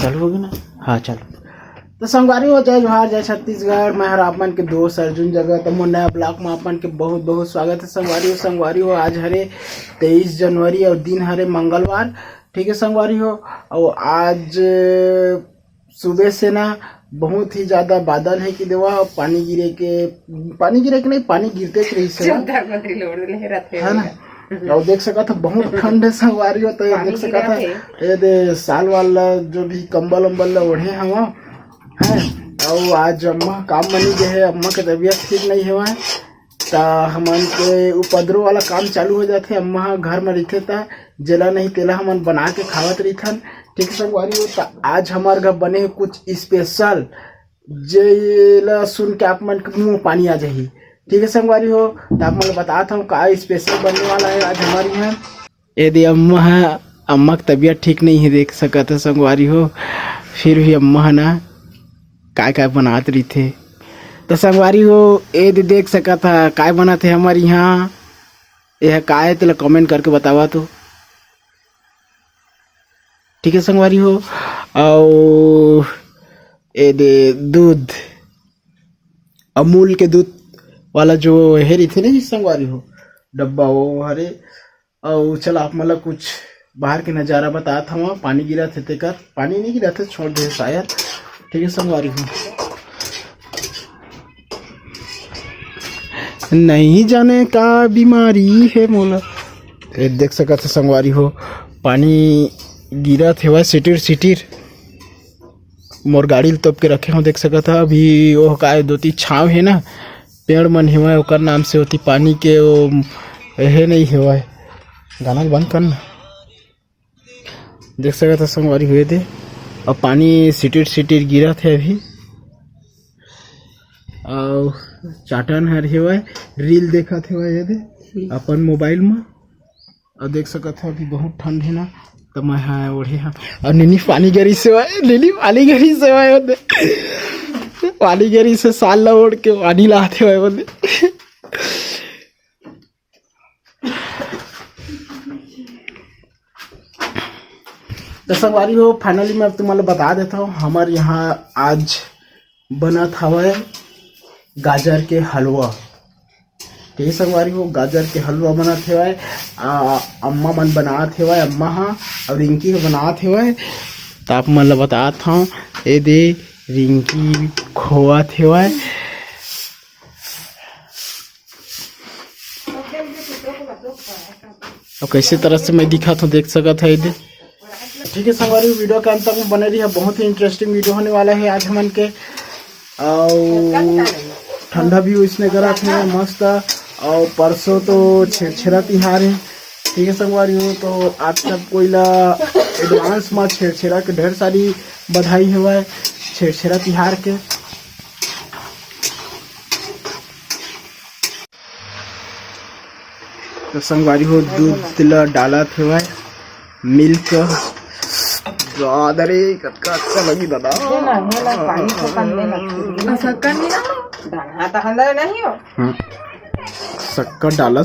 चालू होगी ना। हाँ चलो। तो संगवारी हो जय जोहार जय छत्तीसगढ़। मैं हर आपमन के दोस्त अर्जुन जगह तो मोर नया ब्लॉग में आपमन के बहुत बहुत स्वागत है। संगवारी हो आज हरे 23 जनवरी और दिन हरे मंगलवार। ठीक है संगवारी हो। और आज सुबह से ना बहुत ही ज्यादा बादल है कि देवा पानी गिरे के नहीं पानी गिरते रही से है ना। और देख सका था बहुत ठंड है संगवारी हो। तो देख सका था ये साल वाला जो भी कंबल उम्बल ओढ़े हवा है। और आज अम्मा काम बनी गए है। अम्मा के तबीयत ठीक नहीं है तो हमन के उपद्रव वाला काम चालू हो जाते। अम्मा घर में रहते था जेला नहीं तेला हमन बना के खावत रहीथन। ठीक है संगवारी हो। तो आज हमारे घर बने हैं कुछ स्पेशल जेला सुन के आप मन के मुँह पानी आ जाही। ठीक है संगवारी हो। तो आप मैं बताता हूँ का स्पेशल बनने वाला है आज हमारी यहाँ। यदि अम्मा है अम्मा की तबीयत ठीक नहीं है देख सकते है संगवारी हो। फिर भी अम्मा है ना काय बनात रही थे। तो संगवारी हो यदि देख सका था काय बना थे हमारे यहाँ यह काय तेला कमेंट करके बतावा तो। ठीक है संगवारी हो। और ये दे दूध अमूल के दूध वाला जो हेरी थे नहीं संगवारी हो डब्बा वो हरे। और चल आप मतलब कुछ बाहर के नज़ारा बता था वहाँ पानी गिरा थे तेकर पानी नहीं गिरा थे छोड़ दे शायद। ठीक है संगवारी हो। नहीं जाने का बीमारी है मोला देख सका था संगवारी हो पानी गिरा थे वह सिटिर मोर गाड़ी तोप के रखे हो देख सका था। अभी वो का दो तीन छाव है ना पेड़ मन हेवा ओकर नाम से होती पानी के वो है नहीं हेवा गाना बंद करना देख सका था संगवारी हुए थे। और पानी सिटिर गिरा थे अभी। और चाटन हर हेवा रील देखा थे वह दे अपन मोबाइल में। और देख सका था अभी बहुत ठंड है ना तो मैं हाँ ओढ़े हाँ। और नीनी पानी गिरी से पानी गिरी से साल ला ओढ़ के पानी लाते हुए बोले। तो संगवारी हो फाइनली मैं तुम्हारे बता देता हूँ हमारे यहाँ आज बना था वह गाजर के हलवा। ठीक है संगवारी हो गाजर के हलवा बना थे वह अम्मा मन बना थे वह अम्मा हाँ और रिंकी बना थे वह। तो आप मन बता था ये दे रिंकी खोआ थे वह। और कैसे तरह से मैं दिखा था देख सका था ये। ठीक है संगवारी वीडियो के अंत तक में बने रही है बहुत ही इंटरेस्टिंग वीडियो होने वाला है आज हमन के। और ठंडा भी इसने करा थे मस्त। और परसों तो छेड़छेड़ा तिहार है। ठीक है संगवारी हो। तो आप सब कोई ला एडवांस में छेड़छेड़ा के ढेर सारी बधाई हुआ छेड़छेड़ा तिहार के। तो संगवारी हो दूध ला डाला थे मिल्क रे कतका अच्छा लगी दादा। शक्कर डाला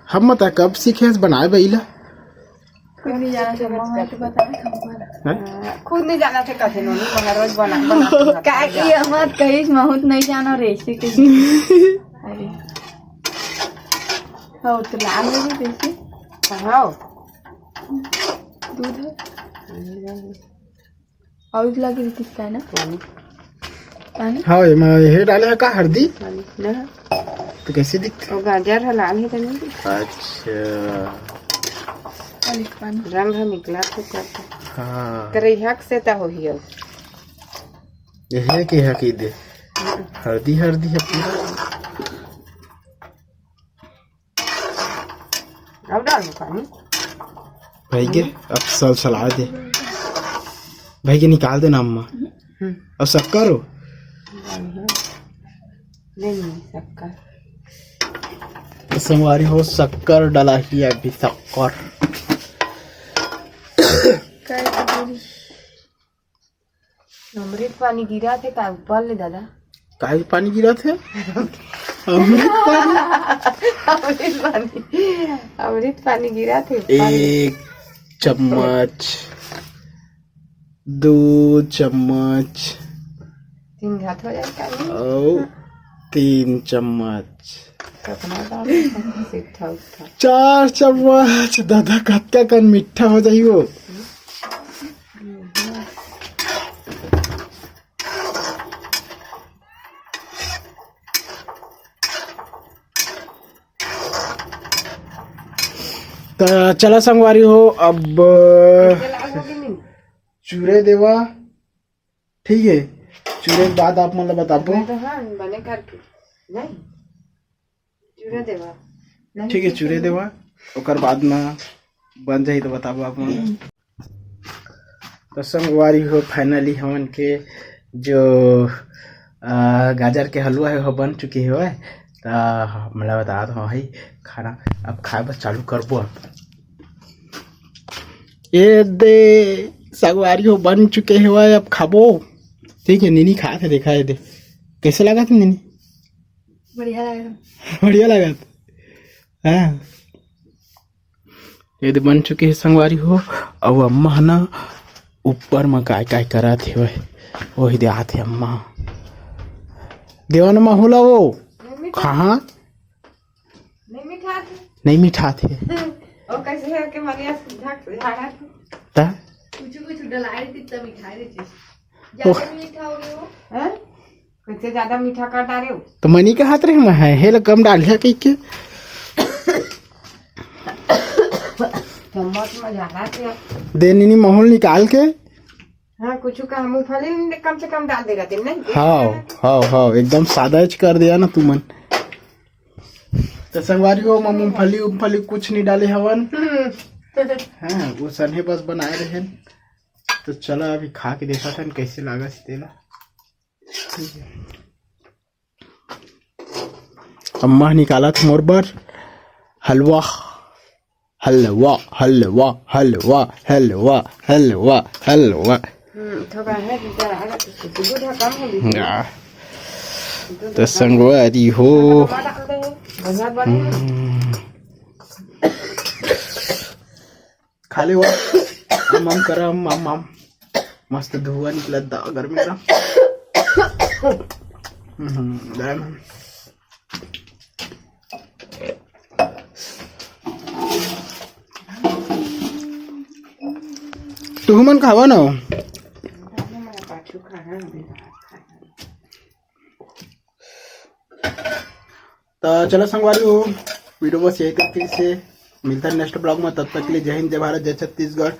हम मत कब सीखे बनाए बैला खुद नहीं जाना थे कैसे नोनी मगर रोज बना का की मत कहीं बहुत नहीं जाना रेसिपी के। अरे हो तो लाल में भी कैसे कहां दूध है और लगी किसका है ना पानी। हाँ ये डाले है का हल्दी ना तो कैसे दिखते और गाजर है लाल है तो नहीं। अच्छा रंग है निकला तो करता हाँ करे हक से ता हो ही हो ये के है की दे हल्दी है पूरा। अब डाल दो पानी भाई के अब सब सला दे भाई के निकाल देना अम्मा। अब शक्कर हो नहीं शक्कर संगवारी हो शक्कर डाला ही अभी शक्कर अमृत पानी गिरा थे का ऊपर ले दादा काहे पानी गिरा थे अमृत पानी गिरा थे। 1 चम्मच, 2 चम्मच 3 घाट हो जाएगा। और 3 चम्मच, कितना डाल सीधा उठा 4 चम्मच। दादा कत्का कन मीठा हो जाई वो। तो चला संगवारी हो, अब चूरे देवा। ठीक है, चूरे के बाद आप मतलब बताबो। तो हाँ बने करके नहीं चूरे देवा। ठीक है, चूरे देवा ओकर बाद में बन जाई तो बताबो आप मन। तो संगवारी हो, फाइनली हमन के जो गाजर के हलवा है वो बन चुकी है। तो मतलब बता दो है खाना अब खाए बस चालू करबो। ये दे संगवारी हो बन चुके हैं, अब खाबो। ठीक है, नीनी खा थे, देखा है दे कैसे लगा था नीनी? बढ़िया लगा। बढ़िया लगा था। हाँ, ये बन चुके हैं संगवारी हो। और अम्मा ना ऊपर में काय काय करा थे वही दे आते अम्मा देवन में होला वो कहाँ नहीं मीठा थे। नहीं मीठा थे। और कैसे है कि मरिया सीधा झाड़ा थे। ता कुछ डलाई थी तब मिठाई देती। ज्यादा मीठा हो गया वो। हैं? कैसे ज्यादा मीठा कर डाले हो? तो मनी के हाथ रहे में है हेल कम डाल है कह के चम्मच में ज्यादा थे। दे नीनी माहौल निकाल के। हाँ कुछ का मूंगफली कम से कम डाल देगा तुम नहीं। हाँ एकदम सादा कर दिया ना तुमन। तो संगवारी हो मूंगफली कुछ नहीं डाले हवन। हाँ वो सन्हे बस बनाए रहे। तो चलो अभी खा के देखा था कैसे लगा तेला। अम्मा निकाला था मोर बर हलवा हलवा हलवा हलवा हलवा हलवा हलवा। थोड़ा है दूध कम हो। तो संगवारी हो खाली हुआ मम करा मम मस्त धुआं निकला दा गर्मी का। तू मन खावा ना। तो चलो संगवारी हो, वीडियो बस यही तक। फिर से मिलता है नेक्स्ट ब्लॉग में, तब तक के लिए जय हिंद, जय भारत, जय छत्तीसगढ़।